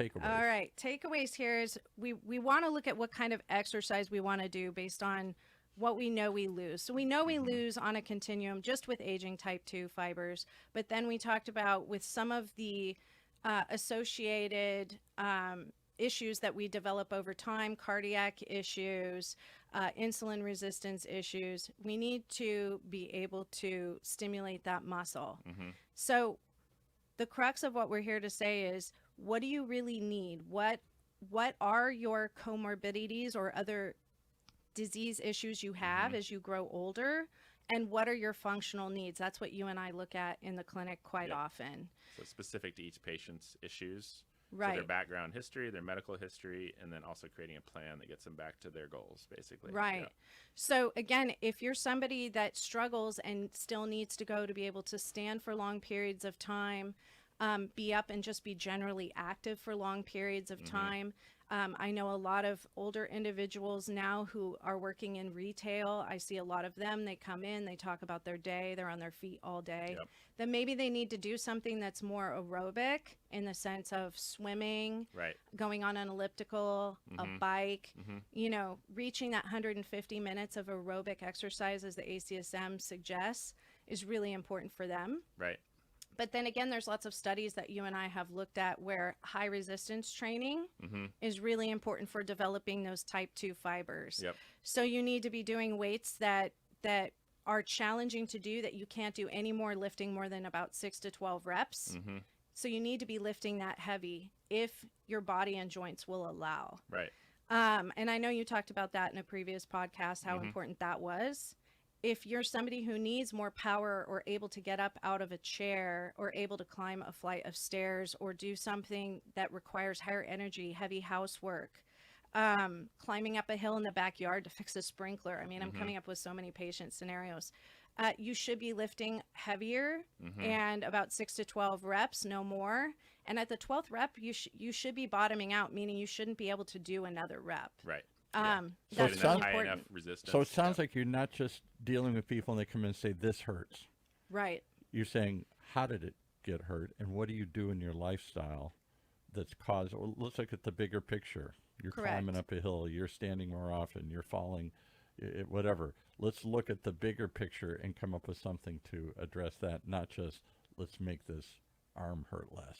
Takeaways. All right. Takeaways here is we want to look at what kind of exercise we want to do based on what we know we lose. So we know we lose on a continuum just with aging type 2 fibers, but then we talked about with some of the associated issues that we develop over time, cardiac issues, insulin resistance issues, we need to be able to stimulate that muscle. So the crux of what we're here to say is, what do you really need? What are your comorbidities or other disease issues you have as you grow older? And what are your functional needs? That's what you and I look at in the clinic quite Yep. often. So specific to each patient's issues. So Right. their background history, their medical history, and then also creating a plan that gets them back to their goals, basically. Right. Yeah. So again, if you're somebody that struggles and still needs to go to be able to stand for long periods of time, be up and just be generally active for long periods of time. I know a lot of older individuals now who are working in retail. I see a lot of them. They come in, they talk about their day, they're on their feet all day. Yep. Then maybe they need to do something that's more aerobic in the sense of swimming, Right. going on an elliptical, a bike, reaching that 150 minutes of aerobic exercise as the ACSM suggests is really important for them. Right. But then again, there's lots of studies that you and I have looked at where high resistance training is really important for developing those type 2 fibers. Yep. So you need to be doing weights that are challenging to do, that you can't do any more lifting more than about 6 to 12 reps. So you need to be lifting that heavy if your body and joints will allow. Right. And I know you talked about that in a previous podcast, how important that was. If you're somebody who needs more power or able to get up out of a chair or able to climb a flight of stairs or do something that requires higher energy, heavy housework, climbing up a hill in the backyard to fix a sprinkler. I mean, I'm coming up with so many patient scenarios. You should be lifting heavier and about 6 to 12 reps, no more. And at the 12th rep, you should be bottoming out, meaning you shouldn't be able to do another rep. Right. That's Getting so that high important. enough resistance. So it sounds like you're not just dealing with people and they come in and say, this hurts. Right. You're saying, how did it get hurt? And what do you do in your lifestyle that's caused, or let's look at the bigger picture. You're Correct. climbing up a hill, you're standing more often, you're falling, whatever. Let's look at the bigger picture and come up with something to address that, not just let's make this arm hurt less.